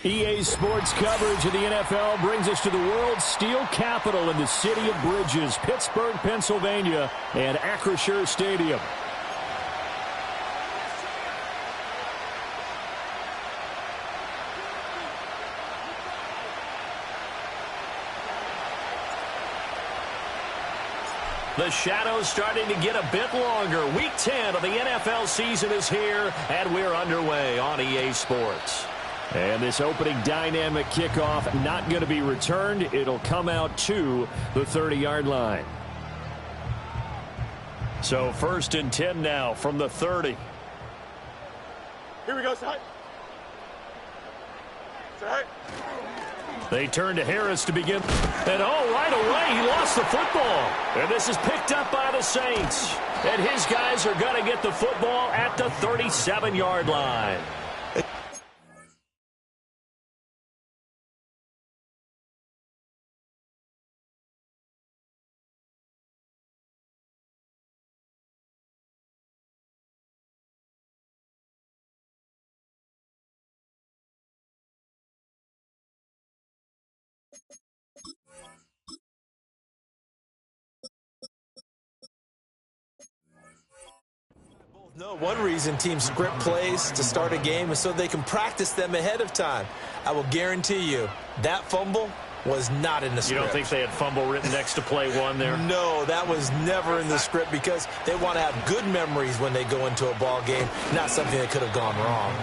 EA Sports coverage of the NFL brings us to the world's steel capital in the city of bridges, Pittsburgh, Pennsylvania, and Acrisure Stadium. The shadow's starting to get a bit longer. Week 10 of the NFL season is here, and we're underway on EA Sports. And this opening dynamic kickoff not going to be returned. It'll come out to the 30-yard line. So 1st and 10 now from the 30. Here we go, side. Side. They turn to Harris to begin. And right away, he lost the football. And this is picked up by the Saints. And his guys are going to get the football at the 37-yard line. No, one reason teams script plays to start a game is so they can practice them ahead of time. I will guarantee you that fumble was not in the script. You don't think they had fumble written next to play one there? No, that was never in the script because they want to have good memories when they go into a ball game, not something that could have gone wrong.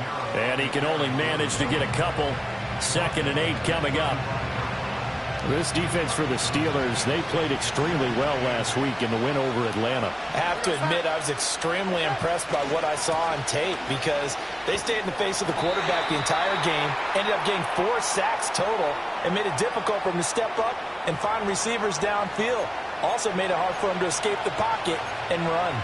And he can only manage to get a couple. 2nd and 8 coming up. This defense for the Steelers, they played extremely well last week in the win over Atlanta. I have to admit, I was extremely impressed by what I saw on tape because they stayed in the face of the quarterback the entire game, ended up getting 4 sacks total, and made it difficult for him to step up and find receivers downfield. Also made it hard for him to escape the pocket and run.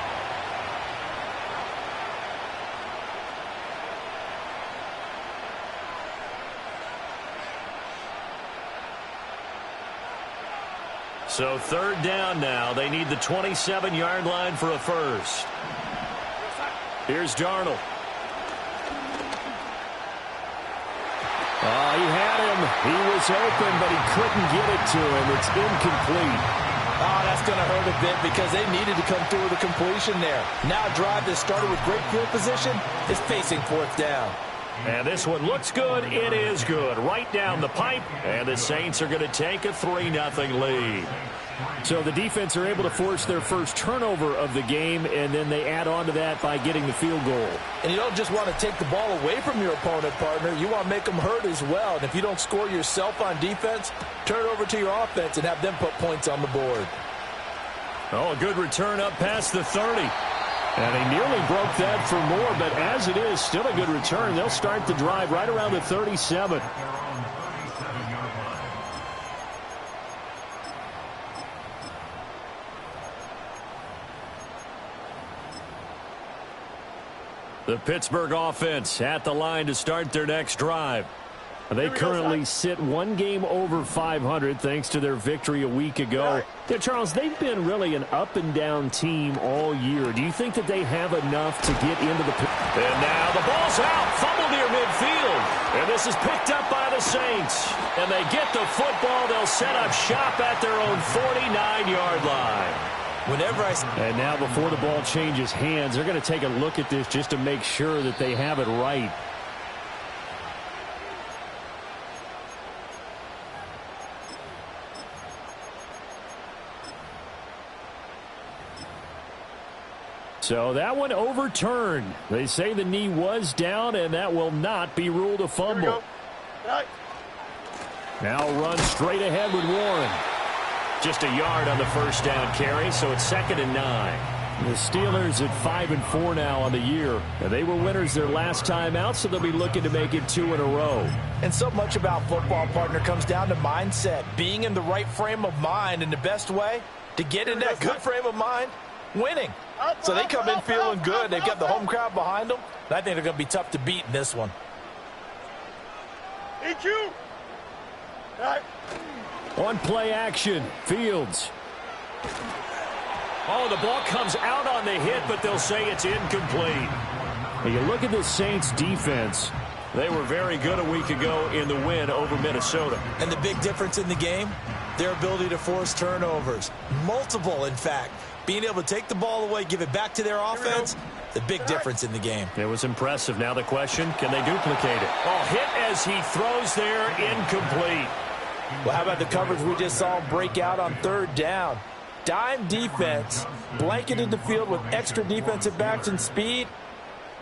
So 3rd down now. They need the 27-yard line for a first. Here's Darnold. He had him. He was open, but he couldn't get it to him. It's incomplete. That's going to hurt a bit because they needed to come through with a completion there. Now a drive that started with great field position is facing 4th down. And this one looks good. It is good. Right down the pipe. And the Saints are going to take a 3-0 lead. So the defense are able to force their first turnover of the game, and then they add on to that by getting the field goal. And you don't just want to take the ball away from your opponent, partner. You want to make them hurt as well. And if you don't score yourself on defense, turn it over to your offense and have them put points on the board. A good return up past the 30. And he nearly broke that for more, but as it is, still a good return. They'll start the drive right around the 37. The Pittsburgh offense at the line to start their next drive. They currently sit 1 game over 500 thanks to their victory a week ago. Now, Charles, they've been really an up-and-down team all year. Do you think that they have enough to get into the... And now the ball's out. Fumble near midfield. And this is picked up by the Saints. And they get the football. They'll set up shop at their own 49-yard line. And now before the ball changes hands, they're going to take a look at this just to make sure that they have it right. So that one overturned. They say the knee was down, and that will not be ruled a fumble. Now run straight ahead with Warren. Just a yard on the first down carry, so it's 2nd and 9. The Steelers at 5-4 now on the year. And they were winners their last time out, so they'll be looking to make it 2 in a row. And so much about football, partner, comes down to mindset. Being in the right frame of mind, and the best way to get in that good frame of mind, winning. So they come in feeling good. They've got the home crowd behind them. And I think they're going to be tough to beat in this one. EQ. On play action, Fields. The ball comes out on the hit, but they'll say it's incomplete. You look at the Saints defense. They were very good a week ago in the win over Minnesota. And the big difference in the game, their ability to force turnovers. Multiple, in fact. Being able to take the ball away, give it back to their offense, the big difference in the game. It was impressive. Now the question, can they duplicate it? Oh, hit as he throws there, incomplete. Well, how about the coverage we just saw break out on third down? Dime defense, blanketed the field with extra defensive backs and speed,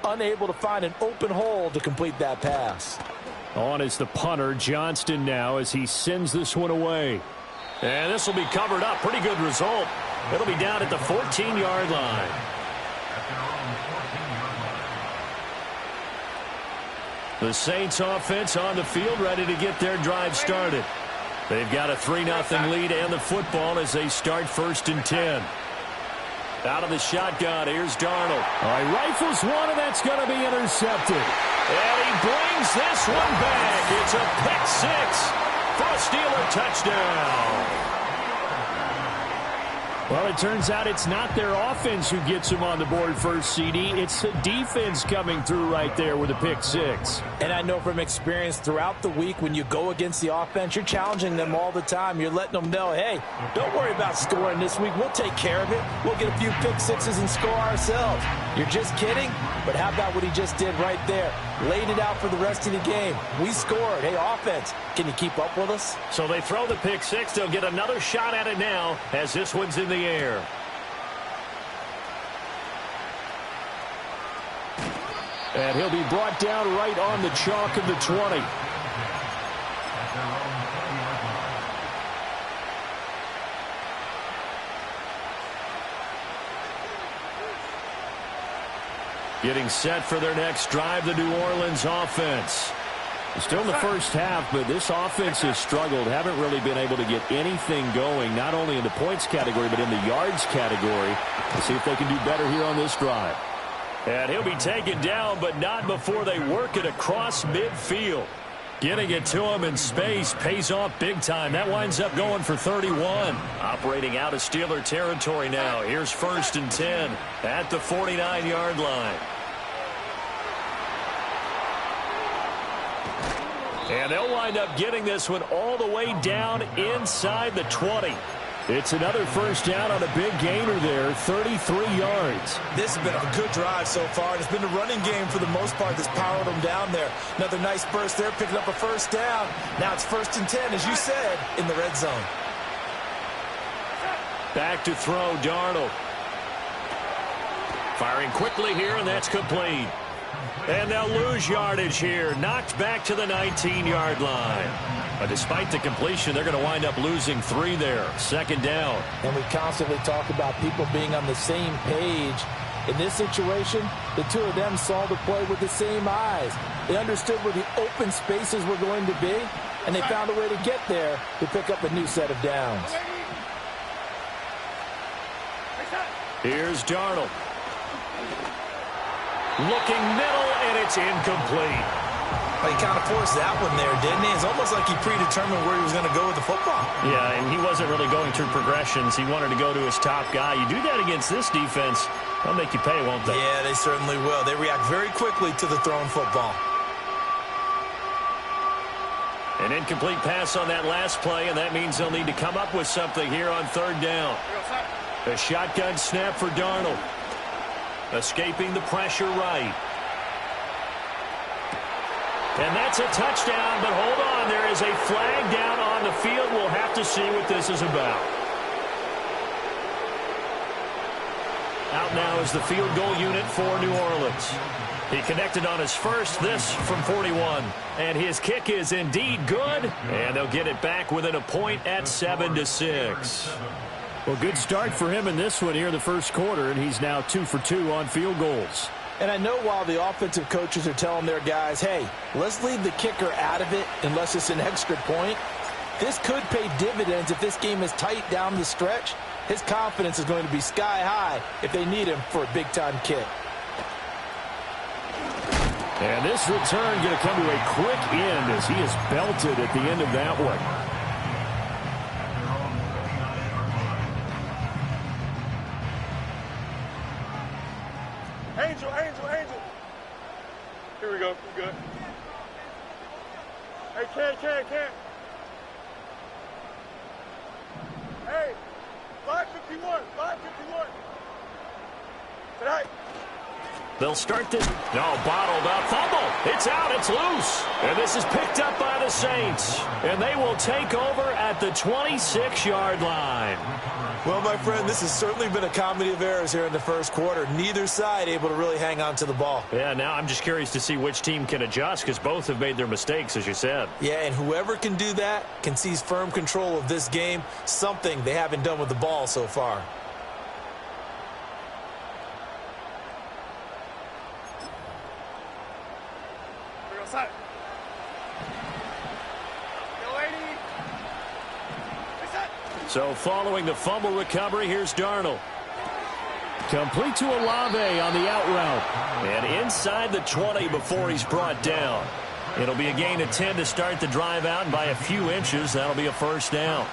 unable to find an open hole to complete that pass. On is the punter, Johnston now, as he sends this one away. And this will be covered up. Pretty good result. It'll be down at the 14-yard line. The Saints offense on the field, ready to get their drive started. They've got a 3-0 lead and the football as they start 1st and 10. Out of the shotgun, here's Darnold. All right, rifles one, and that's going to be intercepted. And he brings this one back. It's a pick six for a Steeler touchdown. Well, it turns out it's not their offense who gets them on the board first, CD. It's the defense coming through right there with a pick six. And I know from experience throughout the week, when you go against the offense, you're challenging them all the time. You're letting them know, hey, don't worry about scoring this week. We'll take care of it. We'll get a few pick sixes and score ourselves. You're just kidding? But how about what he just did right there? Laid it out for the rest of the game. We scored. Hey, offense, can you keep up with us? So they throw the pick six. They'll get another shot at it now as this one's in the air. And he'll be brought down right on the chalk of the 20. Getting set for their next drive, the New Orleans offense. Still in the first half, but this offense has struggled. Haven't really been able to get anything going, not only in the points category, but in the yards category. Let's see if they can do better here on this drive. And he'll be taken down, but not before they work it across midfield. Getting it to him in space pays off big time. That winds up going for 31. Operating out of Steeler territory now. Here's 1st and 10 at the 49-yard line. And they'll wind up getting this one all the way down inside the 20. It's another first down on a big gainer there, 33 yards. This has been a good drive so far, and it's been a running game for the most part that's powered them down there. Another nice burst there, picking up a first down. Now it's 1st and 10, as you said, in the red zone. Back to throw, Darnold. Firing quickly here, and that's complete. And they'll lose yardage here. Knocked back to the 19-yard line. But despite the completion, they're going to wind up losing 3 there. 2nd down. And we constantly talk about people being on the same page. In this situation, the two of them saw the play with the same eyes. They understood where the open spaces were going to be, and they found a way to get there to pick up a new set of downs. Here's Darnold. Looking middle, and it's incomplete. Well, he kind of forced that one there, didn't he? It's almost like he predetermined where he was going to go with the football. Yeah, and he wasn't really going through progressions. He wanted to go to his top guy. You do that against this defense, they'll make you pay, won't they? Yeah, they certainly will. They react very quickly to the thrown football. An incomplete pass on that last play, and that means they'll need to come up with something here on 3rd down. A shotgun snap for Darnold. Escaping the pressure right. And that's a touchdown, but hold on. There is a flag down on the field. We'll have to see what this is about. Out now is the field goal unit for New Orleans. He connected on his first, this from 41. And his kick is indeed good. And they'll get it back within a point at 7-6. Well, good start for him in this one here in the first quarter, and he's now 2 for 2 on field goals. And I know while the offensive coaches are telling their guys, hey, let's leave the kicker out of it unless it's an extra point, this could pay dividends if this game is tight down the stretch. His confidence is going to be sky high if they need him for a big-time kick. And this return going to come to a quick end as he is belted at the end of that one. Angel. Here we go. We're good. Hey, Ken. Hey, 551. Tonight. They'll start this. No, bottled up. Fumble. It's out. It's loose. And this is picked up by the Saints. And they will take over at the 26-yard line. Well, my friend, this has certainly been a comedy of errors here in the first quarter. Neither side able to really hang on to the ball. Yeah, now I'm just curious to see which team can adjust because both have made their mistakes, as you said. Yeah, and whoever can do that can seize firm control of this game, something they haven't done with the ball so far. So following the fumble recovery, here's Darnold. Complete to Olave on the out route. And inside the 20 before he's brought down. It'll be a gain of 10 to start the drive out, and by a few inches, that'll be a first down.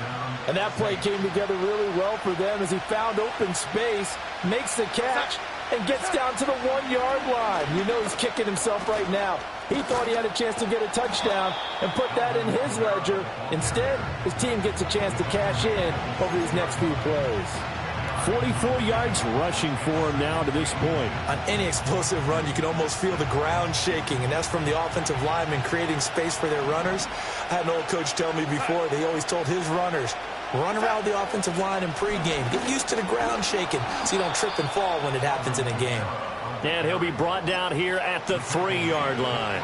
And that play came together really well for them as he found open space, makes the catch, and gets down to the 1-yard line. You know he's kicking himself right now. He thought he had a chance to get a touchdown and put that in his ledger. Instead, his team gets a chance to cash in over these next few plays. 44 yards rushing for him now to this point. On any explosive run, you can almost feel the ground shaking, and that's from the offensive linemen creating space for their runners. I had an old coach tell me before, they always told his runners, run around the offensive line in pregame. Get used to the ground shaking so you don't trip and fall when it happens in a game. And he'll be brought down here at the 3-yard line.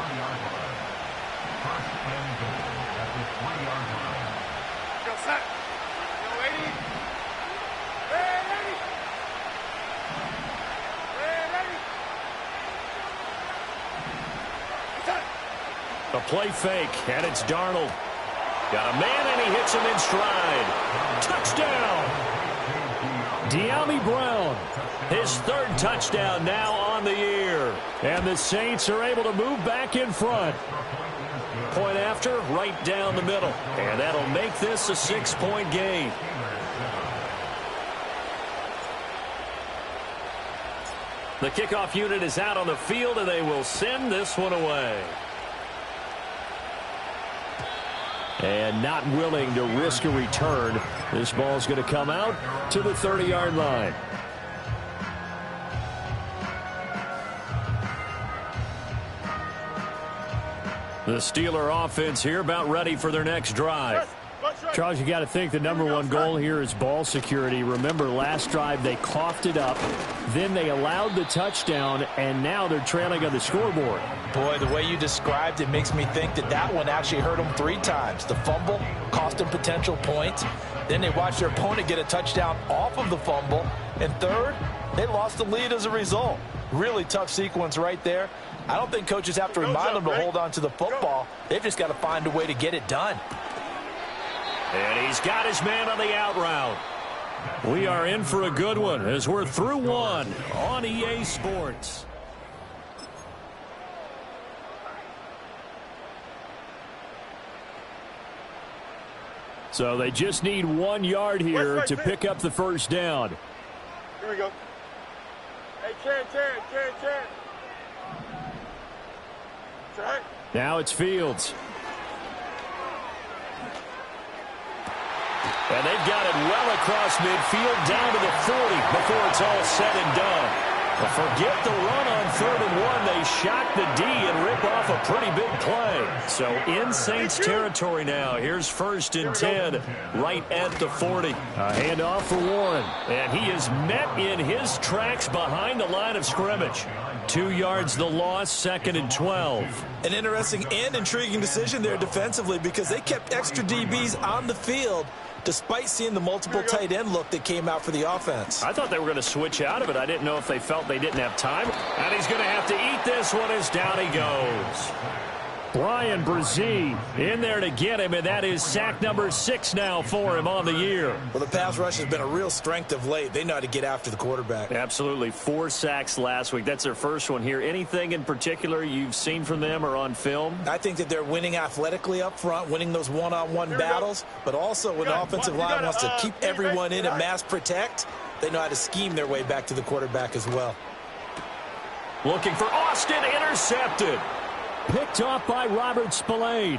A play fake, and it's Darnold. Got a man, and he hits him in stride. Touchdown! De'Ami Brown, his third touchdown now on the year. And the Saints are able to move back in front. Point after, right down the middle. And that'll make this a 6-point game. The kickoff unit is out on the field, and they will send this one away. And not willing to risk a return. This ball's going to come out to the 30-yard line. The Steeler offense here about ready for their next drive. Charles, you got to think the number one goal here is ball security. Remember, last drive they coughed it up, then they allowed the touchdown, and now they're trailing on the scoreboard. Boy, the way you described it makes me think that that one actually hurt them 3 times. The fumble cost them potential points. Then they watched their opponent get a touchdown off of the fumble. And third, they lost the lead as a result. Really tough sequence right there. I don't think coaches have to remind them to hold on to the football. They've just got to find a way to get it done. And he's got his man on the out route. We are in for a good one as we're through one on EA Sports. So they just need 1 yard here to pick up the first down. Here we go. Hey, Ken. Right. Now it's Fields. And they've got it well across midfield down to the 40 before it's all said and done. But forget the run on 3rd and 1. They shock the D and rip off a pretty big play. So in Saints territory now. Here's 1st and 10 right at the 40. A handoff for Warren. And he is met in his tracks behind the line of scrimmage. 2 yards the loss, 2nd and 12. An interesting and intriguing decision there defensively because they kept extra DBs on the field despite seeing the multiple tight end look that came out for the offense. I thought they were going to switch out of it. I didn't know if they felt they didn't have time. And he's going to have to eat this one as down he goes. Brian Brzee in there to get him, and that is sack number 6 now for him on the year. Well, the pass rush has been a real strength of late. They know how to get after the quarterback. Absolutely. 4 sacks last week. That's their first one here. Anything in particular you've seen from them or on film? I think that they're winning athletically up front, winning those one-on-one battles, but also when the offensive line wants to keep everyone in and mass protect, they know how to scheme their way back to the quarterback as well. Looking for Austin, intercepted. Picked off by Robert Spillane.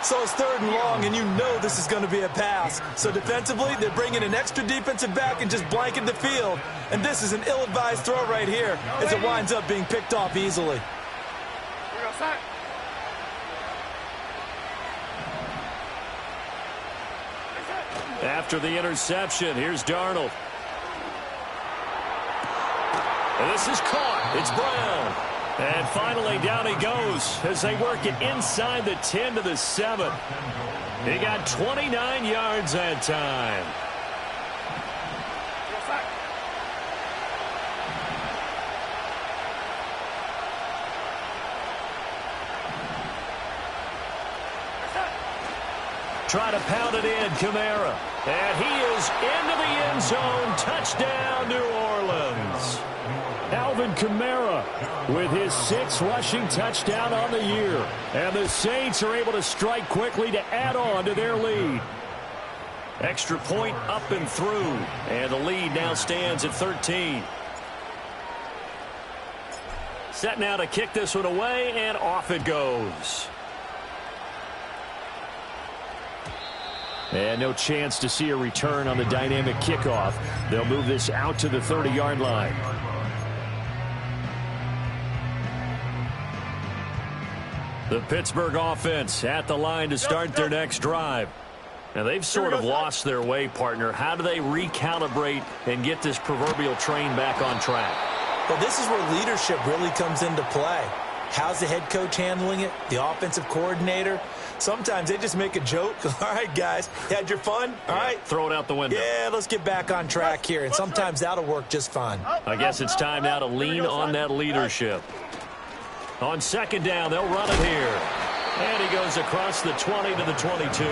So it's 3rd and long, and you know this is going to be a pass. So defensively, they're bringing an extra defensive back and just blanket the field. And this is an ill-advised throw right here as it winds up being picked off easily. After the interception, here's Darnold. And this is caught. It's Brown. And finally, down he goes as they work it inside the 10 to the 7. He got 29 yards that time. Try to pound it in, Kamara. And he is into the end zone. Touchdown, New Orleans. Alvin Kamara with his 6th rushing touchdown on the year. And the Saints are able to strike quickly to add on to their lead. Extra point up and through. And the lead now stands at 13. Set now to kick this one away, and off it goes. And no chance to see a return on the dynamic kickoff. They'll move this out to the 30-yard line. The Pittsburgh offense at the line to start their next drive. Now, they've sort of lost their way, partner. How do they recalibrate and get this proverbial train back on track? Well, this is where leadership really comes into play. How's the head coach handling it? The offensive coordinator? Sometimes they just make a joke. All right, guys, you had your fun? All right. Throw it out the window. Yeah, let's get back on track here, and sometimes that'll work just fine. I guess it's time now to lean on that leadership. On 2nd down, they'll run it here. And he goes across the 20 to the 22.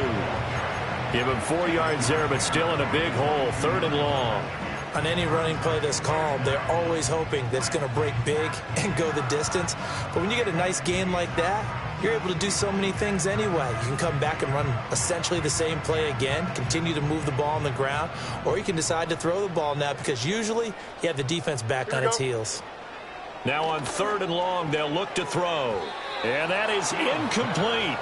Give him 4 yards there, but still in a big hole. 3rd and long. On any running play that's called, they're always hoping that it's going to break big and go the distance. But when you get a nice gain like that, you're able to do so many things anyway. You can come back and run essentially the same play again, continue to move the ball on the ground, or you can decide to throw the ball now because usually you have the defense back on its heels. Now on 3rd and long, they'll look to throw. And that is incomplete.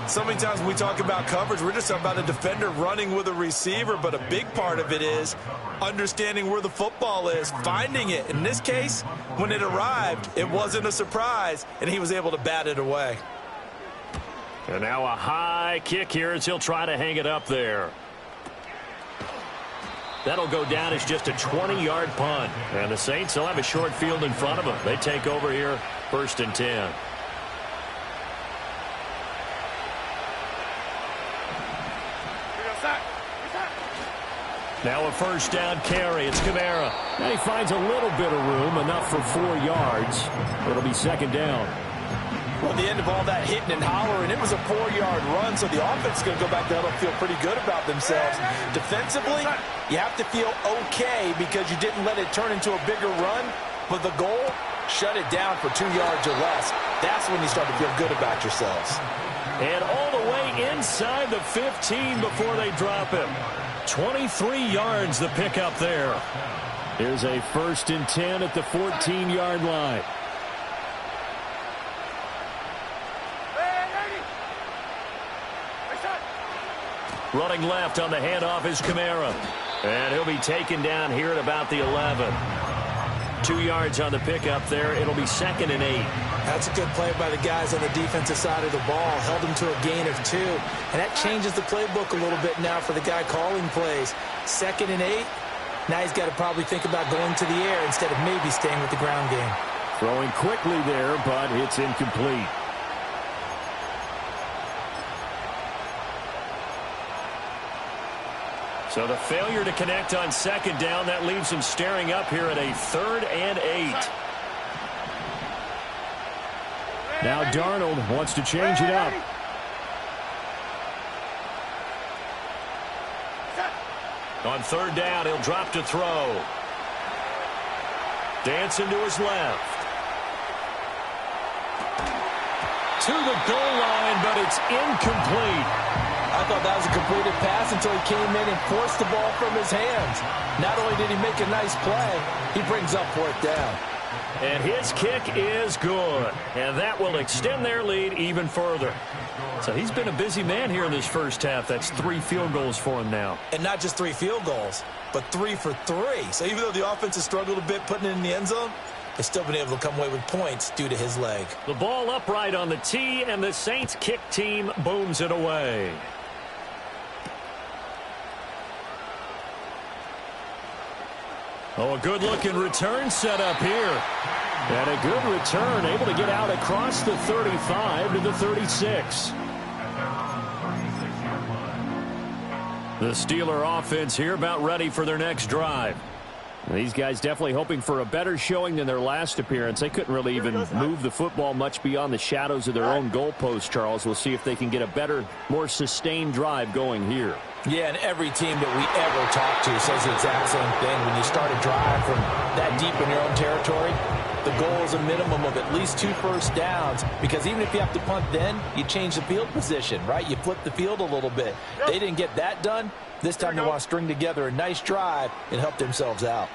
So many times when we talk about coverage, we're just talking about a defender running with a receiver, but a big part of it is understanding where the football is, finding it. In this case, when it arrived, it wasn't a surprise, and he was able to bat it away. And now a high kick here as he'll try to hang it up there. That'll go down as just a 20-yard punt. And the Saints will have a short field in front of them. They take over here, 1st and 10. Now a 1st down carry. It's Kamara. And he finds a little bit of room, enough for 4 yards. It'll be 2nd down. Well, at the end of all that hitting and hollering, it was a 4-yard run, so the offense is going to go back there and feel pretty good about themselves. Defensively, you have to feel okay because you didn't let it turn into a bigger run, but the goal, shut it down for 2 yards or less. That's when you start to feel good about yourselves. And all the way inside the 15 before they drop him. 23 yards the pickup there. Here's a 1st and 10 at the 14-yard line. Running left on the handoff is Kamara. And he'll be taken down here at about the 11. 2 yards on the pickup there. It'll be 2nd and 8. That's a good play by the guys on the defensive side of the ball. Held them to a gain of 2. And that changes the playbook a little bit now for the guy calling plays. 2nd and 8. Now he's got to probably think about going to the air instead of maybe staying with the ground game. Throwing quickly there, but it's incomplete. So the failure to connect on 2nd down, that leaves him staring up here at a 3rd and 8. Now Darnold wants to change it up. On 3rd down, he'll drop to throw. Dancing to his left. To the goal line, but it's incomplete. I thought that was a completed pass until he came in and forced the ball from his hands. Not only did he make a nice play, he brings up 4th down. And his kick is good. And that will extend their lead even further. So he's been a busy man here in this first half. That's 3 field goals for him now. And not just 3 field goals, but 3 for 3. So even though the offense has struggled a bit putting it in the end zone, they've still been able to come away with points due to his leg. The ball upright on the tee, and the Saints kick team booms it away. Oh, a good-looking return set up here. And a good return, able to get out across the 35 to the 36. The Steeler offense here about ready for their next drive. These guys definitely hoping for a better showing than their last appearance. They couldn't really even move the football much beyond the shadows of their own goalpost, Charles. We'll see if they can get a better, more sustained drive going here. Yeah, and every team that we ever talk to says the exact same thing. When you start a drive from that deep in your own territory, the goal is a minimum of at least 2 first downs, because even if you have to punt then, you change the field position, right? You flip the field a little bit. They didn't get that done. This time they want to string together a nice drive and help themselves out.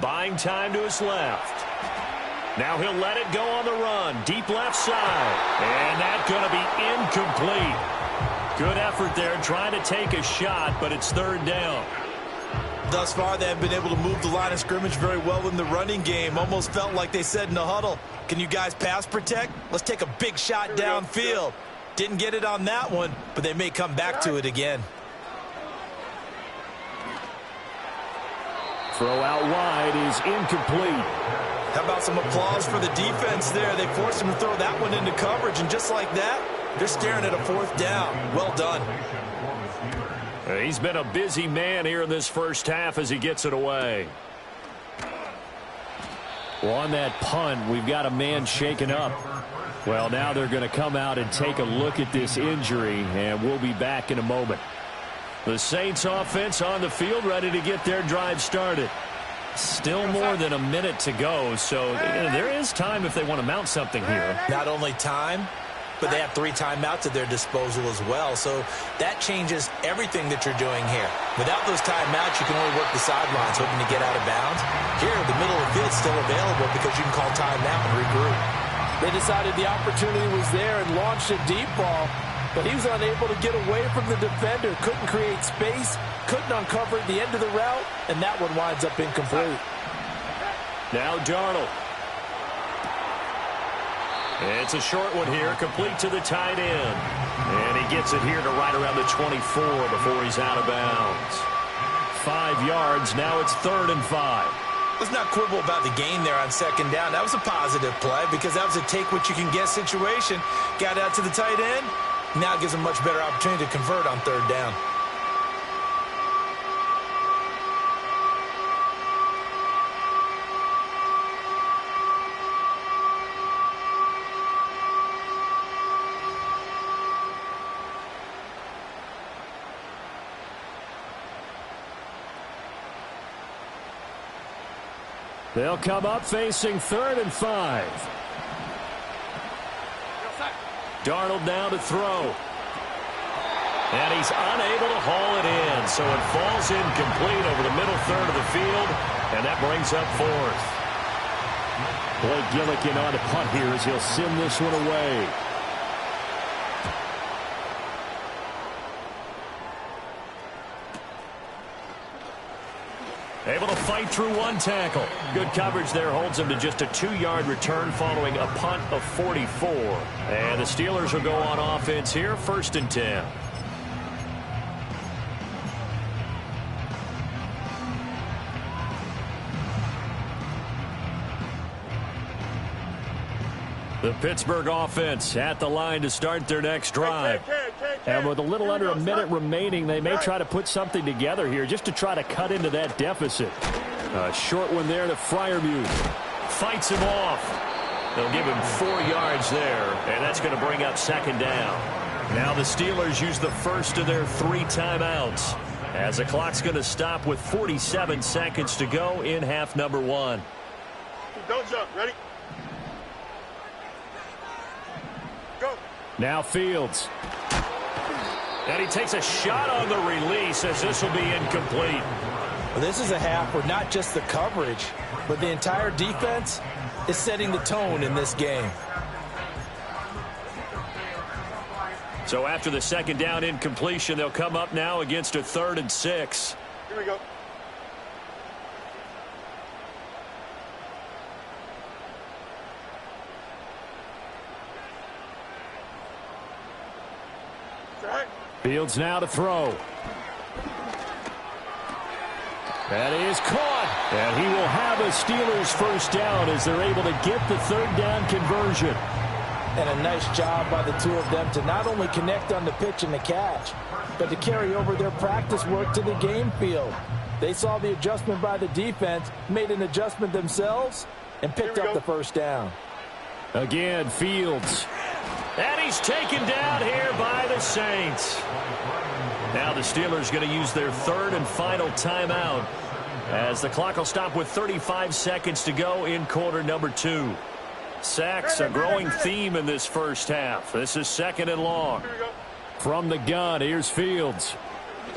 Buying time to his left. Now he'll let it go on the run. Deep left side. And that's going to be incomplete. Good effort there trying to take a shot, but it's 3rd down. Thus far, they have been able to move the line of scrimmage very well in the running game. Almost felt like they said in the huddle, can you guys pass protect? Let's take a big shot downfield. Didn't get it on that one, but they may come back to it again. Throw out wide is incomplete. How about some applause for the defense there? They forced him to throw that one into coverage, and just like that, they're staring at a 4th down. Well done. He's been a busy man here in this first half as he gets it away. Well, on that punt, we've got a man shaken up. Well, now they're going to come out and take a look at this injury, and we'll be back in a moment. The Saints offense on the field ready to get their drive started. Still more than a minute to go, so there is time if they want to mount something here. Not only time, but they have 3 timeouts at their disposal as well, so that changes everything that you're doing here. Without those timeouts, you can only work the sidelines hoping to get out of bounds. Here, the middle of the field is still available because you can call timeout and regroup. They decided the opportunity was there and launched a deep ball, but he was unable to get away from the defender, couldn't create space, couldn't uncover the end of the route, and that one winds up incomplete. Now Darnold. It's a short one here, complete to the tight end. And he gets it here to right around the 24 before he's out of bounds. 5 yards, now it's 3rd and 5. Let's not quibble about the gain there on 2nd down. That was a positive play because that was a take-what-you-can-get situation. Got out to the tight end. Now gives him a much better opportunity to convert on 3rd down. They'll come up facing 3rd and 5. Darnold now to throw. And he's unable to haul it in, so it falls incomplete over the middle 3rd of the field, and that brings up 4th. Blake Gillikin on a punt here as he'll send this one away. Able to fight through 1 tackle. Good coverage there holds him to just a 2-yard return following a punt of 44. And the Steelers will go on offense here, 1st and 10. The Pittsburgh offense at the line to start their next drive. And with a little under a minute remaining, they may try to put something together here just to try to cut into that deficit. A short one there to Freiermuth. Fights him off. They'll give him 4 yards there, and that's going to bring up 2nd down. Now the Steelers use the first of their 3 timeouts as the clock's going to stop with 47 seconds to go in half number 1. Don't jump. Ready? Go. Now Fields. And he takes a shot on the release as this will be incomplete. Well, this is a half where not just the coverage, but the entire defense is setting the tone in this game. So after the second down incompletion, they'll come up now against a 3rd and 6. Here we go. Right. Fields now to throw. That is caught. And he will have a Steelers first down as they're able to get the 3rd down conversion. And a nice job by the two of them to not only connect on the pitch and the catch, but to carry over their practice work to the game field. They saw the adjustment by the defense, made an adjustment themselves, and picked up the first down. Again, Fields. And he's taken down here by the Saints. Now the Steelers going to use their 3rd and final timeout as the clock will stop with 35 seconds to go in quarter number 2. Sacks, a growing theme in this first half. This is 2nd and long. From the gun, here's Fields.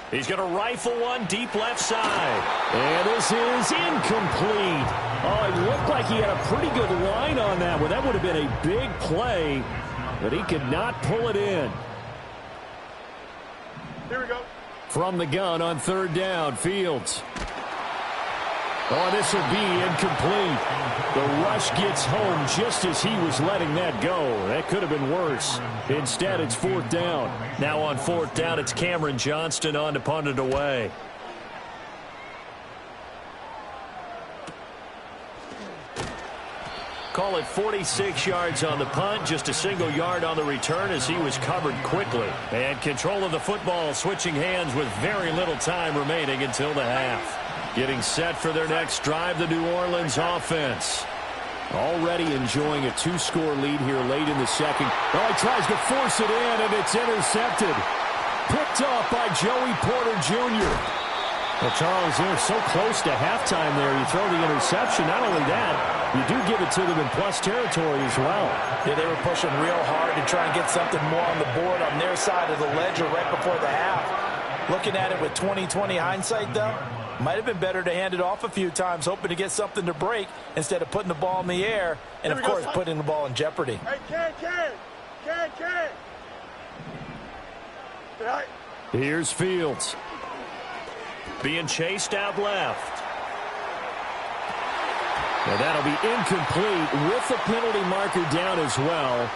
He's going to rifle one deep left side. And this is incomplete. Oh, it looked like he had a pretty good line on that one. That would have been a big play, but he could not pull it in. Here we go. From the gun on 3rd down, Fields. Oh, this will be incomplete. The rush gets home just as he was letting that go. That could have been worse. Instead, it's 4th down. Now on 4th down, it's Cameron Johnston on to punt it away. Call it 46 yards on the punt, just a single yard on the return as he was covered quickly. And control of the football switching hands with very little time remaining until the half. Getting set for their next drive, the New Orleans offense. Already enjoying a 2-score lead here late in the second. Oh, he tries to force it in, and it's intercepted. Picked off by Joey Porter Jr. Well, Charles, they're so close to halftime there. You throw the interception. Not only that, you do give it to them in plus territory as well. Yeah, they were pushing real hard to try and get something more on the board on their side of the ledger right before the half. Looking at it with 20/20 hindsight, though, might have been better to hand it off a few times, hoping to get something to break instead of putting the ball in the air and, of course, putting the ball in jeopardy. Hey, Ken. Right. Here's Fields. Being chased out left. And that'll be incomplete with the penalty marker down as well.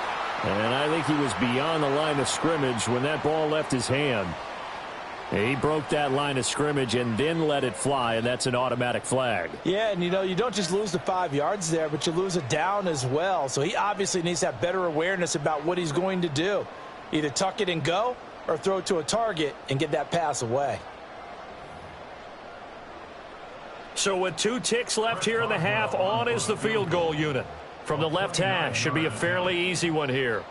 And I think he was beyond the line of scrimmage when that ball left his hand. He broke that line of scrimmage and then let it fly, and that's an automatic flag. Yeah, and you don't just lose the 5 yards there, but you lose it down as well. So he obviously needs to have better awareness about what he's going to do. Either tuck it and go or throw it to a target and get that pass away. So with 2 ticks left here in the half, on is the field goal unit. From the left hash, should be a fairly easy one here.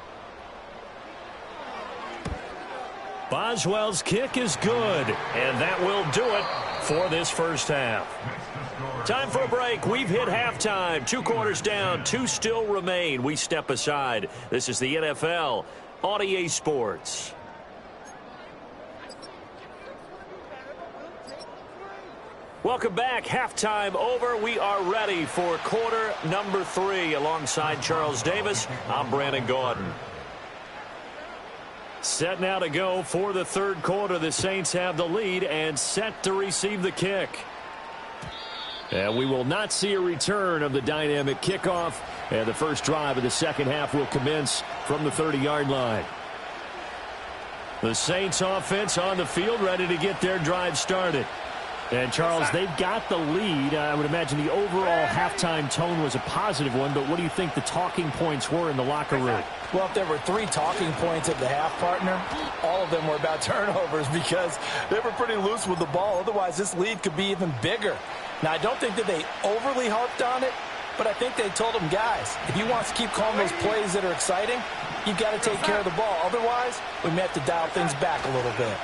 Boswell's kick is good, and that will do it for this first half. Time for a break. We've hit halftime. 2 quarters down, 2 still remain. We step aside. This is the NFL on EA Sports. Welcome back. Halftime over. We are ready for quarter number 3. Alongside Charles Davis, I'm Brandon Gaudin. Set now to go for the 3rd quarter. The Saints have the lead and set to receive the kick. And we will not see a return of the dynamic kickoff. And the first drive of the second half will commence from the 30-yard line. The Saints offense on the field, ready to get their drive started. And, Charles, they've got the lead. I would imagine the overall halftime tone was a positive one, but what do you think the talking points were in the locker room? Well, if there were 3 talking points at the half, partner, all of them were about turnovers because they were pretty loose with the ball. Otherwise, this lead could be even bigger. Now, I don't think that they overly harped on it, but I think they told them, guys, if you want to keep calling those plays that are exciting, you've got to take care of the ball. Otherwise, we may have to dial things back a little bit.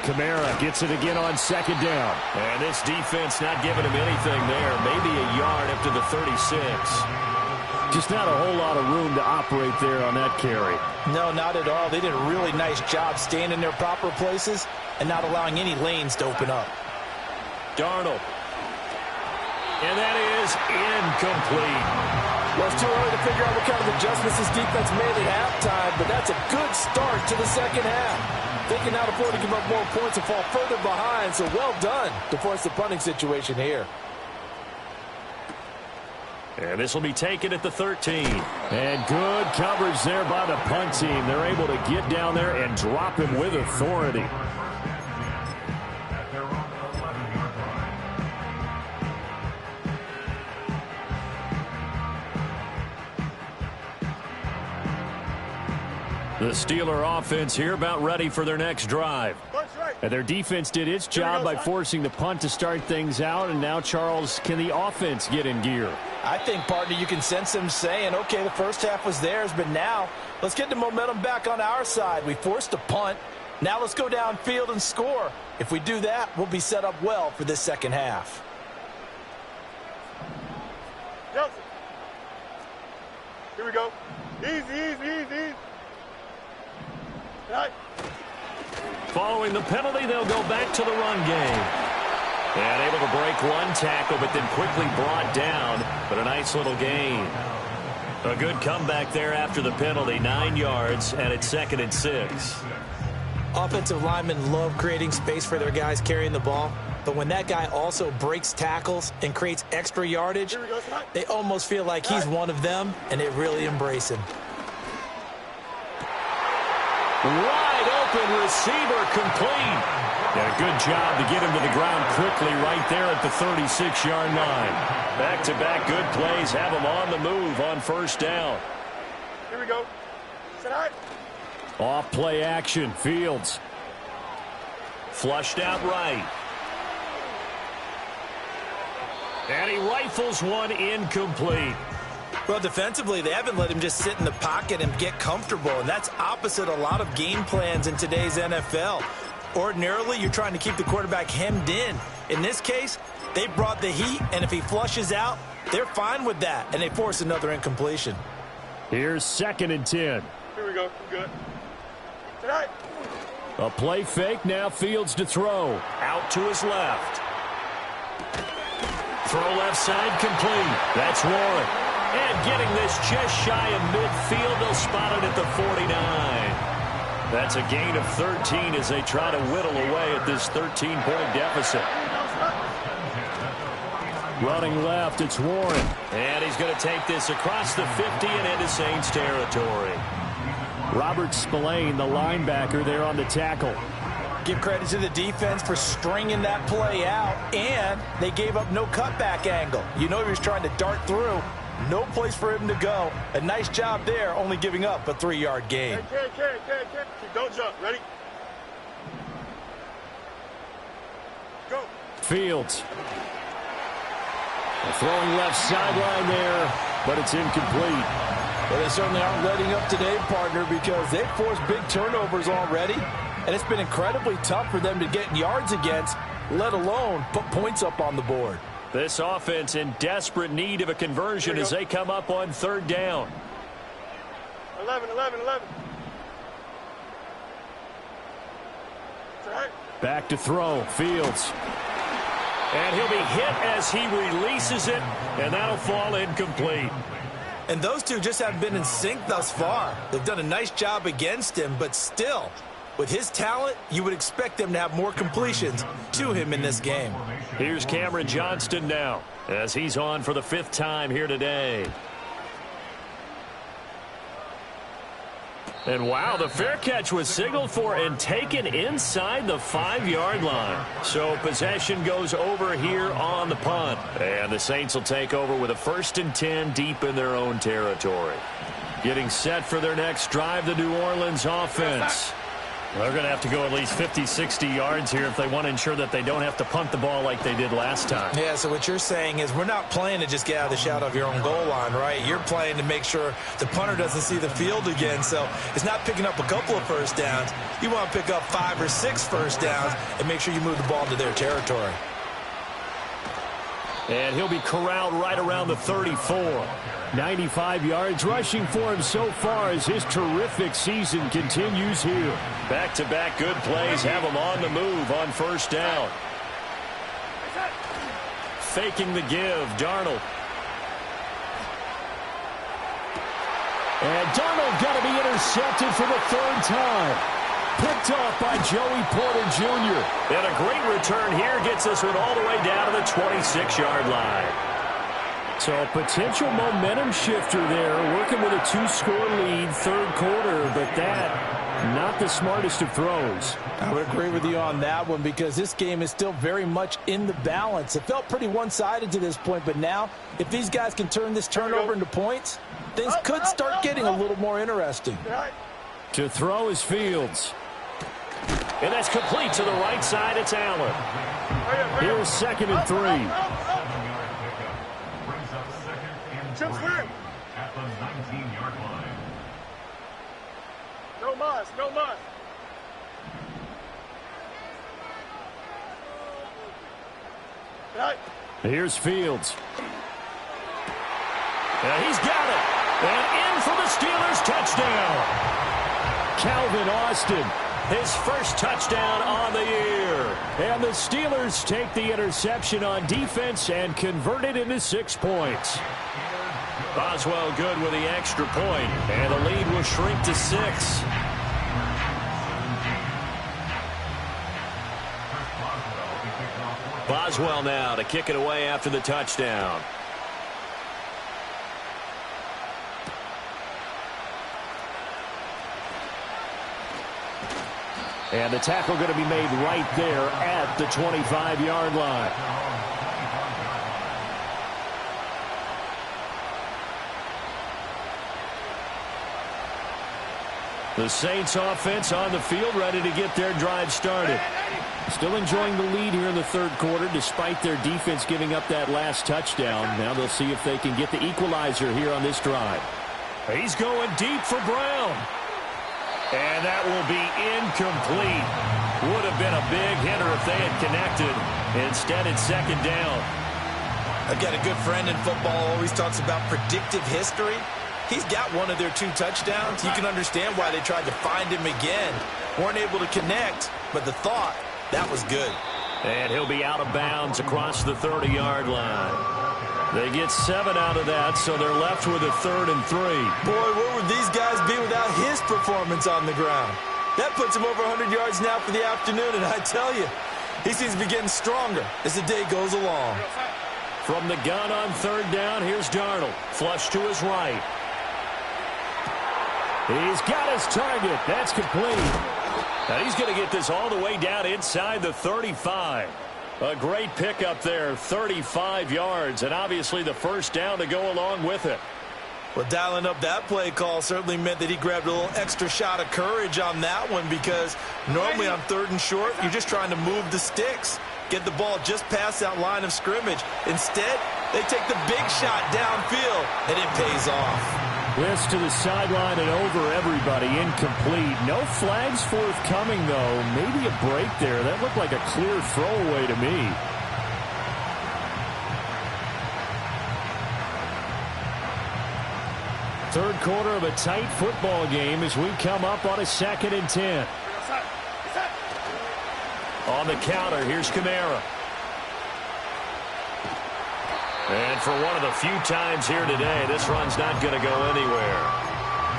Kamara gets it again on 2nd down. And this defense not giving him anything there. Maybe a yard up to the 36. Just not a whole lot of room to operate there on that carry. No, not at all. They did a really nice job staying in their proper places and not allowing any lanes to open up. Darnold. And that is incomplete. Well, it's too early to figure out what kind of adjustments this defense made at halftime, but that's a good start to the second half. They can now afford to give up more points and fall further behind, so well done to force the punting situation here. And this will be taken at the 13. And good coverage there by the punt team. They're able to get down there and drop him with authority. The Steeler offense here about ready for their next drive. And their defense did its job by forcing the punt to start things out. And now, Charles, can the offense get in gear? I think, partner, you can sense them saying, okay, the first half was theirs, but now let's get the momentum back on our side. We forced a punt. Now let's go downfield and score. If we do that, we'll be set up well for this second half. Here we go. Easy. Right. Following the penalty, they'll go back to the run game. And able to break one tackle, but then quickly brought down. But a nice little gain. A good comeback there after the penalty. 9 yards, and it's 2nd and 6. Offensive linemen love creating space for their guys carrying the ball. But when that guy also breaks tackles and creates extra yardage, they almost feel like he's one of them, and they really embrace him. Wide open receiver complete. And a good job to get him to the ground quickly right there at the 36-yard line. Back-to-back good plays have him on the move on first down. Here we go. Sit high. Off play action. Fields. Flushed out right. And he rifles one incomplete. Well, defensively, they haven't let him just sit in the pocket and get comfortable, and that's opposite a lot of game plans in today's NFL. Ordinarily, you're trying to keep the quarterback hemmed in. In this case, they brought the heat, and if he flushes out, they're fine with that, and they force another incompletion. Here's 2nd and 10. Here we go. Good. Tonight. A play fake, now Fields to throw. Out to his left. Throw left side complete. That's Warren. And getting this just shy of midfield, they'll spot it at the 49. That's a gain of 13 as they try to whittle away at this 13-point deficit. Running left, it's Warren. And he's going to take this across the 50 and into Saints territory. Robert Spillane, the linebacker, there on the tackle. Give credit to the defense for stringing that play out, and they gave up no cutback angle. You know he was trying to dart through. No place for him to go. A nice job there, only giving up a 3-yard gain. Don't jump. Ready? Go. Fields. Throwing left sideline there, but it's incomplete. Well, they certainly aren't letting up today, partner, because they've forced big turnovers already, and it's been incredibly tough for them to get yards against, let alone put points up on the board. This offense in desperate need of a conversion as they come up on 3rd down. 11. Back to throw. Fields. And he'll be hit as he releases it, and that'll fall incomplete. And those two just haven't been in sync thus far. They've done a nice job against him, but still, with his talent, you would expect them to have more completions to him in this game. Here's Cameron Johnston now as he's on for the 5th time here today. And wow, the fair catch was signaled for and taken inside the 5-yard line. So possession goes over here on the punt. And the Saints will take over with a 1st and 10 deep in their own territory. Getting set for their next drive, the New Orleans offense. They're going to have to go at least 50, 60 yards here if they want to ensure that they don't have to punt the ball like they did last time. Yeah, so what you're saying is we're not playing to just get out of the shadow of your own goal line, right? You're playing to make sure the punter doesn't see the field again. So it's not picking up a couple of first downs. You want to pick up 5 or 6 first downs and make sure you move the ball into their territory. And he'll be corralled right around the 34. 95 yards rushing for him so far as his terrific season continues here. Back-to-back good plays have him on the move on 1st down. Faking the give, Darnold. And Darnold got to be intercepted for the third time. Picked off by Joey Porter Jr. And a great return here gets this one all the way down to the 26-yard line. So a potential momentum shifter there, working with a 2-score lead, third quarter, but that, not the smartest of throws. I would agree with you on that one because this game is still very much in the balance. It felt pretty one-sided to this point, but now if these guys can turn this turnover into points, things could start getting a little more interesting. To throw is Fields. And that's complete to the right side. It's Allen. Here's 2nd and 3. At the 19-yard line. No mas, no mas. Right. Here's Fields. And he's got it. And in for the Steelers touchdown. Calvin Austin, his first touchdown on the year. And the Steelers take the interception on defense and convert it into 6 points. Boswell good with the extra point, and the lead will shrink to 6. Boswell now to kick it away after the touchdown. And the tackle going to be made right there at the 25-yard line. The Saints offense on the field, ready to get their drive started. Still enjoying the lead here in the third quarter, despite their defense giving up that last touchdown. Now they'll see if they can get the equalizer here on this drive. He's going deep for Brown. And that will be incomplete. Would have been a big hitter if they had connected. Instead, it's 2nd down. I've got a good friend in football, always talks about predictive history. He's got one of their 2 touchdowns. You can understand why they tried to find him again. Weren't able to connect, but the thought, that was good. And he'll be out of bounds across the 30-yard line. They get 7 out of that, so they're left with a 3rd and 3. Boy, where would these guys be without his performance on the ground? That puts him over 100 yards now for the afternoon, and I tell you, he seems to be getting stronger as the day goes along. From the gun on 3rd down, here's Darnold. Flush to his right. He's got his target. That's complete. Now he's going to get this all the way down inside the 35. A great pickup there, 35 yards, and obviously the first down to go along with it. Well, dialing up that play call certainly meant that he grabbed a little extra shot of courage on that one because normally on 3rd and short, you're just trying to move the sticks, get the ball just past that line of scrimmage. Instead, they take the big shot downfield, and it pays off. This to the sideline and over everybody, incomplete. No flags forthcoming, though. Maybe a break there. That looked like a clear throwaway to me. Third quarter of a tight football game as we come up on a 2nd and 10. On the counter, here's Kamara. And for one of the few times here today, this run's not going to go anywhere.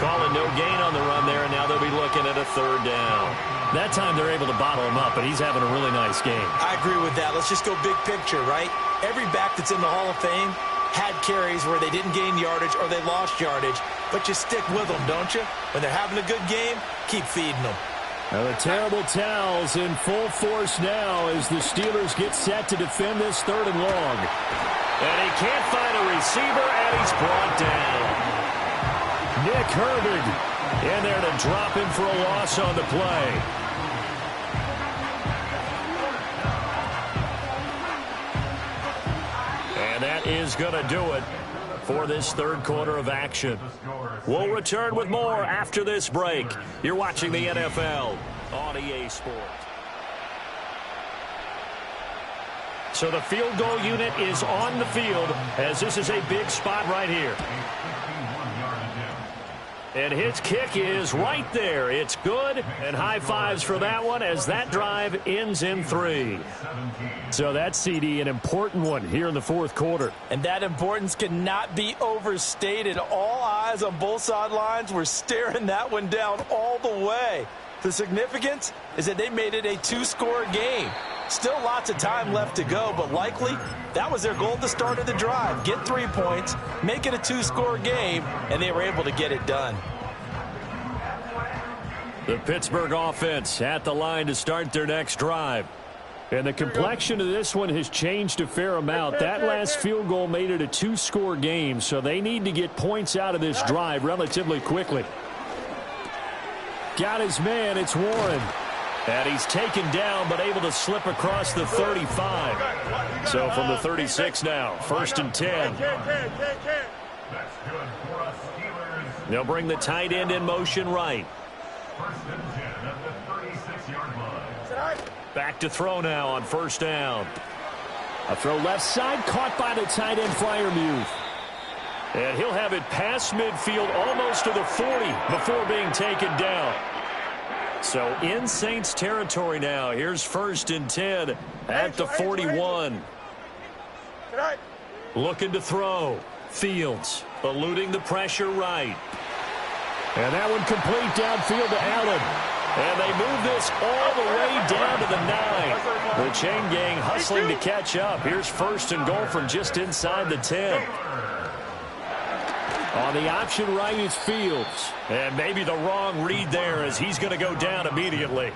Calling no gain on the run there, and now they'll be looking at a 3rd down. That time they're able to bottle him up, but he's having a really nice game. I agree with that. Let's just go big picture, right? Every back that's in the Hall of Fame had carries where they didn't gain yardage or they lost yardage, but you stick with them, don't you? When they're having a good game, keep feeding them. Now the terrible towels in full force now as the Steelers get set to defend this 3rd and long. And he can't find a receiver, and he's brought down. Nick Herbig in there to drop him for a loss on the play. And that is going to do it for this third quarter of action. We'll return with more after this break. You're watching the NFL on EA Sports. So the field goal unit is on the field as this is a big spot right here. And his kick is right there. It's good, and high fives for that one as that drive ends in 3. So that's, CD, an important one here in the fourth quarter. And that importance cannot be overstated. All eyes on both sidelines were staring that one down all the way. The significance is that they made it a 2-score game. Still lots of time left to go, but likely that was their goal at the start of the drive. Get 3 points, make it a 2-score game, and they were able to get it done. The Pittsburgh offense at the line to start their next drive. And the complexion of this one has changed a fair amount. That last field goal made it a 2-score game, so they need to get points out of this drive relatively quickly. Got his man, it's Warren. And he's taken down, but able to slip across the 35. So from the 36 now, 1st and 10. They'll bring the tight end in motion right. Back to throw now on 1st down. A throw left side, caught by the tight end Freiermuth. And he'll have it past midfield, almost to the 40 before being taken down. So in Saints territory now. Here's 1st and 10 at the 41. Looking to throw. Fields eluding the pressure right. And that one complete downfield to Allen. And they move this all the way down to the 9. The chain gang hustling to catch up. Here's 1st and goal from just inside the 10. On the option right is Fields. And maybe the wrong read there as he's going to go down immediately.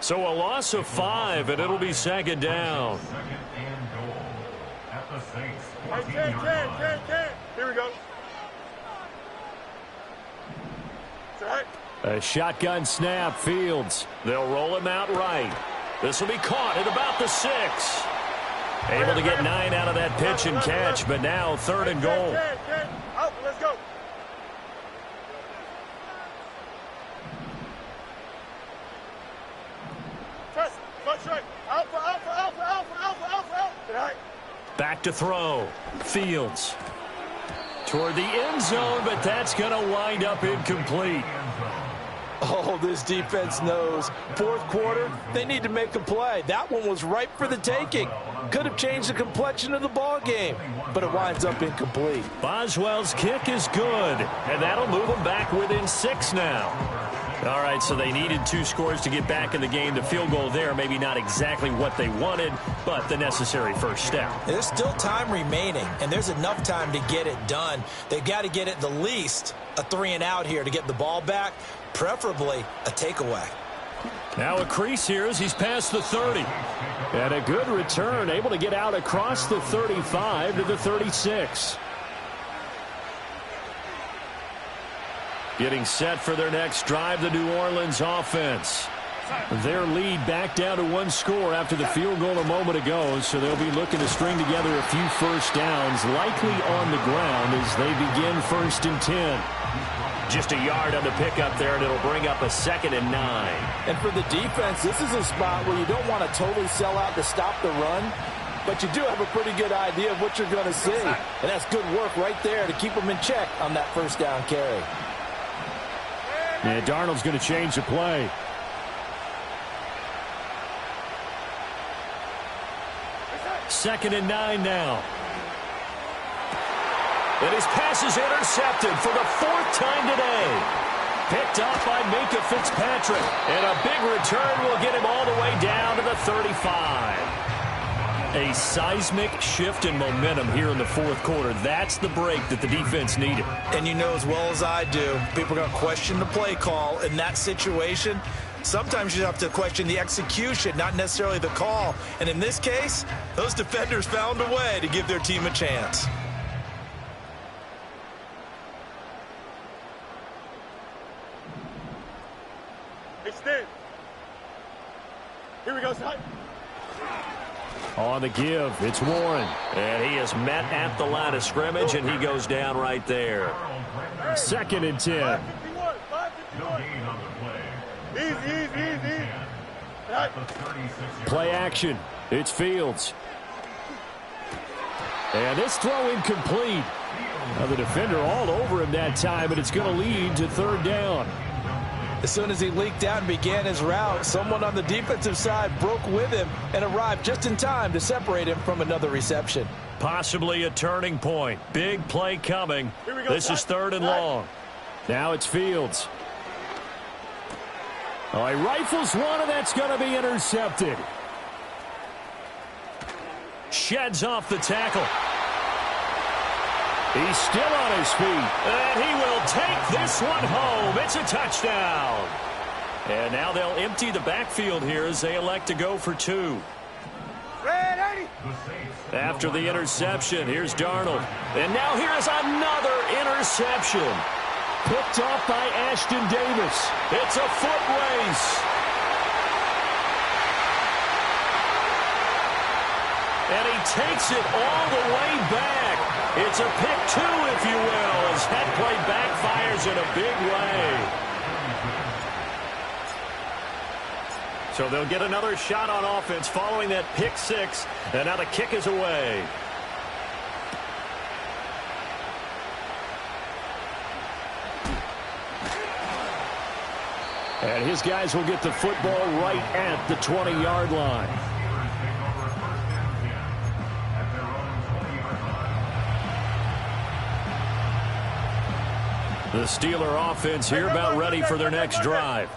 So a loss of 5, and it'll be 2nd down. Here we go. A shotgun snap, Fields. They'll roll him out right. This will be caught at about the 6. Able to get 9 out of that pitch and catch, but now 3rd and goal. Out, let's go. Back to throw. Fields. Toward the end zone, but that's going to wind up incomplete. Oh, this defense knows. Fourth quarter, they need to make a play. That one was ripe for the taking. Could have changed the complexion of the ball game, but it winds up incomplete. Boswell's kick is good, and that'll move them back within 6 now. All right, so they needed 2 scores to get back in the game. The field goal there, maybe not exactly what they wanted, but the necessary first step. There's still time remaining, and there's enough time to get it done. They've got to get at the least a 3 and out here to get the ball back, preferably a takeaway. Now a crease here as he's past the 30. And a good return, able to get out across the 35 to the 36. Getting set for their next drive, the New Orleans offense. Their lead back down to 1 score after the field goal a moment ago, so they'll be looking to string together a few first downs, likely on the ground as they begin 1st and 10. Just a yard on the pickup there, and it'll bring up a 2nd and 9. And for the defense, this is a spot where you don't want to totally sell out to stop the run, but you do have a pretty good idea of what you're going to see. And that's good work right there to keep them in check on that 1st down carry. And Darnold's going to change the play. Second and 9 now. And his pass is intercepted for the 4th time today. Picked up by Minkah Fitzpatrick. And a big return will get him all the way down to the 35. A seismic shift in momentum here in the 4th quarter. That's the break that the defense needed. And you know as well as I do, people are going to question the play call in that situation. Sometimes you have to question the execution, not necessarily the call. And in this case, those defenders found a way to give their team a chance. Extend. Here we go, son. On the give, it's Warren. And he is met at the line of scrimmage, and he goes down right there. 2nd and 10. 551. Easy. Play action. It's Fields. And this throw incomplete. Now the defender all over him that time, and it's going to lead to third down. As soon as he leaked out and began his route, someone on the defensive side broke with him and arrived just in time to separate him from another reception. Possibly a turning point. Big play coming. This is third and long. Now it's Fields. Oh, he rifles one, and that's going to be intercepted. Sheds off the tackle. He's still on his feet, and he will take this one home. It's a touchdown. And now they'll empty the backfield here as they elect to go for two. After the interception, here's Darnold. And now here's another interception. Picked off by Ashton Davis. It's a foot race. And he takes it all the way back. It's a pick two, if you will, as that play backfires in a big way. So they'll get another shot on offense following that pick six. And now the kick is away. And his guys will get the football right at the 20-yard line. The Steeler offense here about ready for their next drive.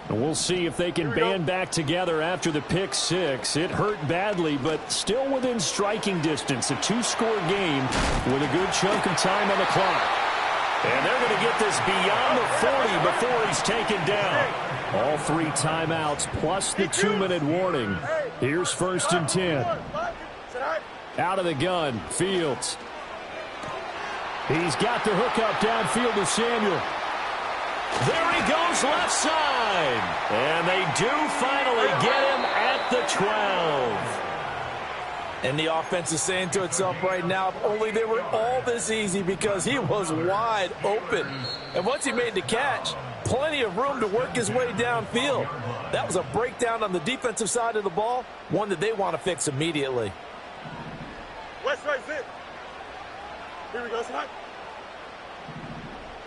And we'll see if they can band back together after the pick six. It hurt badly, but still within striking distance. A two-score game with a good chunk of time on the clock. And they're going to get this beyond the 40 before he's taken down. All three timeouts plus the 2-minute warning. Here's first and 10. Out of the gun, Fields. He's got the hook up downfield to Samuel. There he goes left side. And they do finally get him at the 12. And the offense is saying to itself right now, if only they were all this easy, because he was wide open. And once he made the catch, plenty of room to work his way downfield. That was a breakdown on the defensive side of the ball, one that they want to fix immediately. West right zip. Here we go, tonight.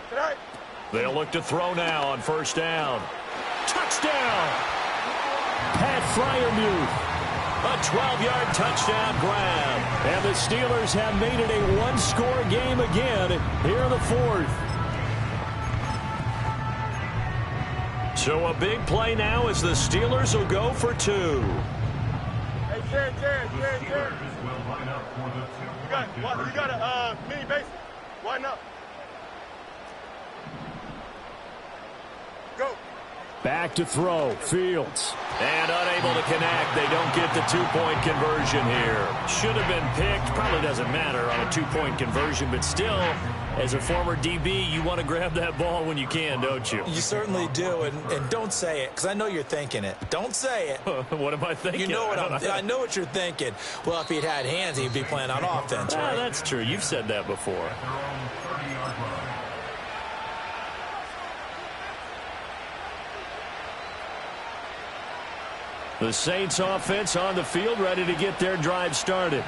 Tonight. They'll look to throw now on first down. Touchdown! Pat Freiermuth. A 12-yard touchdown grab. And the Steelers have made it a one-score game again here in the fourth. So a big play now as the Steelers will go for two. Hey, Jared. You got a mini base. Why not? Go. Back to throw, Fields. And unable to connect. They don't get the two-point conversion here. Should have been picked. Probably doesn't matter on a two-point conversion, but still, as a former DB, you want to grab that ball when you can, don't you? You certainly do, and don't say it, because I know you're thinking it. Don't say it. What am I thinking? You know I know what you're thinking. Well, if he'd had hands, he'd be playing on offense, right? That's true. You've said that before. The Saints offense on the field, ready to get their drive started.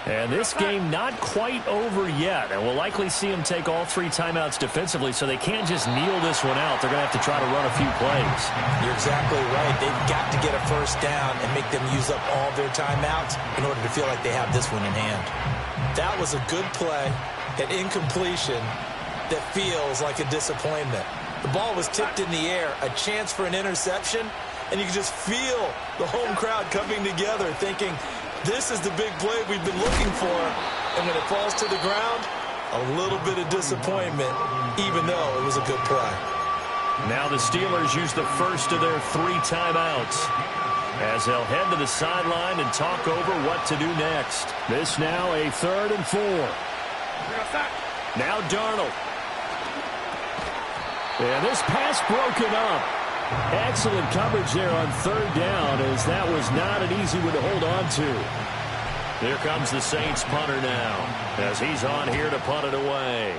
And this game not quite over yet. And we'll likely see them take all three timeouts defensively, so they can't just kneel this one out. They're going to have to try to run a few plays. You're exactly right. They've got to get a first down and make them use up all their timeouts in order to feel like they have this one in hand. That was a good play, an incompletion that feels like a disappointment. The ball was tipped in the air, a chance for an interception, and you can just feel the home crowd coming together thinking, this is the big play we've been looking for. And when it falls to the ground, a little bit of disappointment, even though it was a good play. Now the Steelers use the first of their three timeouts as they'll head to the sideline and talk over what to do next. This now a 3rd and 4. Now Darnold. And this pass broken up. Excellent coverage there on 3rd down, as that was not an easy one to hold on to. Here comes the Saints punter now, as he's on here to punt it away.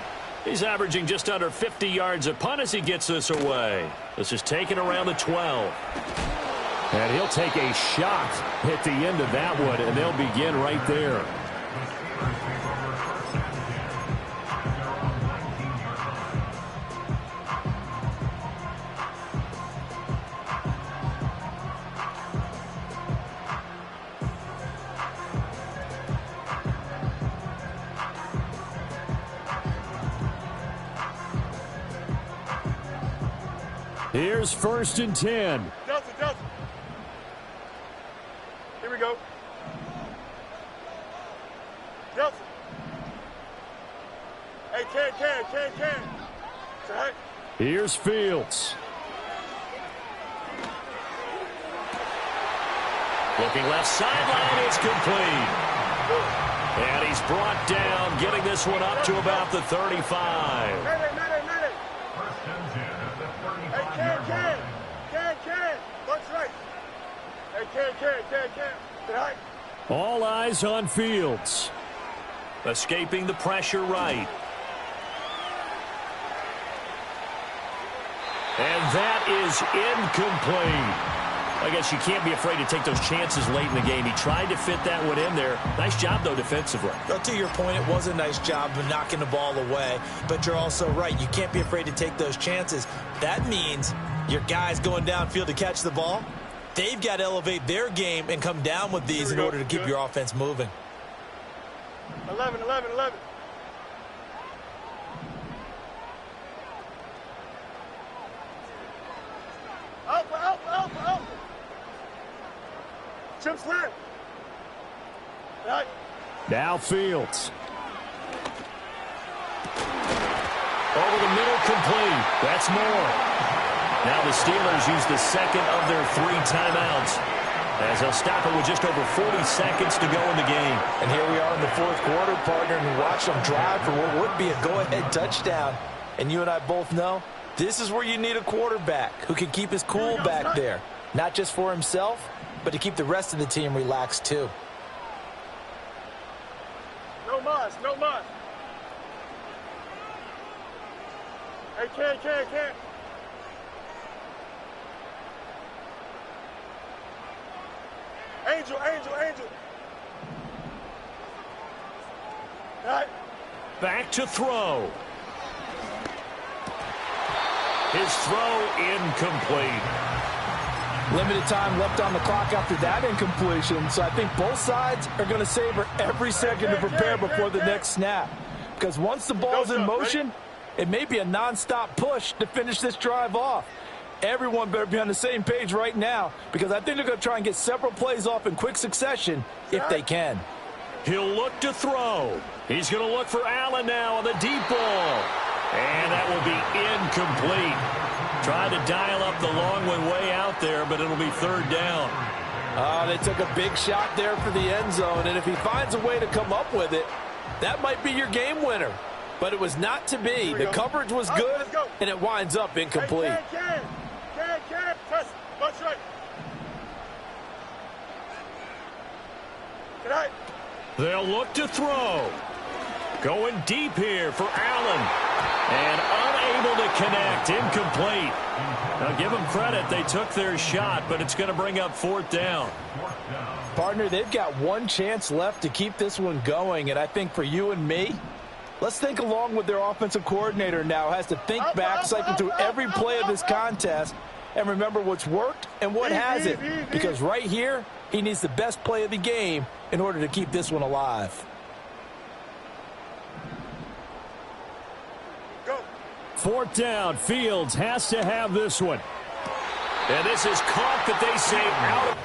He's averaging just under 50 yards a punt as he gets this away. This is taken around the 12. And he'll take a shot at the end of that one, and they'll begin right there. Here's 1st and 10. Delta. Here we go. Delta. Hey, can. Right. Here's Fields. Looking left sideline, it's complete. And he's brought down, getting this one up to about the 35. Hey, can. Bunch right. Hey, can. Right. All eyes on Fields. Escaping the pressure right. And that is incomplete. I guess you can't be afraid to take those chances late in the game. He tried to fit that one in there. Nice job, though, defensively. To your point, it was a nice job of knocking the ball away. But you're also right. You can't be afraid to take those chances. That means your guys going downfield to catch the ball, they've got to elevate their game and come down with these in order to keep your offense moving. 11. Alpha. Chip slam. Right. Now Fields. Over the middle, complete. That's more. Now the Steelers use the second of their 3 timeouts, as they'll stop it with just over 40 seconds to go in the game. And here we are in the 4th quarter, partner, and we watch them drive for what would be a go-ahead touchdown. And you and I both know this is where you need a quarterback who can keep his cool back there, not just for himself, but to keep the rest of the team relaxed too. No mas. Hey, can. Angel. Right. Back to throw. His throw incomplete. Limited time left on the clock after that incompletion, so I think both sides are going to savor every second to prepare before the next snap. Because once the ball's in motion, it may be a nonstop push to finish this drive off. Everyone better be on the same page right now, because I think they're going to try and get several plays off in quick succession if they can. He'll look to throw. He's going to look for Allen now on the deep ball. And that will be incomplete. Tried to dial up the long one way out there, but it'll be 3rd down. They took a big shot there for the end zone, and if he finds a way to come up with it, that might be your game winner. But it was not to be. The coverage was good, and it winds up incomplete. Can. Press. Bunch right. Right. They'll look to throw. Going deep here for Allen. And unable to connect. Incomplete. Now give them credit. They took their shot, but it's going to bring up 4th down. Partner, they've got one chance left to keep this one going, and I think for you and me, let's think along with their offensive coordinator now. Has to think back, cycle through every play of this contest, and remember what's worked and what hasn't. Because right here, he needs the best play of the game in order to keep this one alive. Go. 4th down. Fields has to have this one. And this is caught that they say out of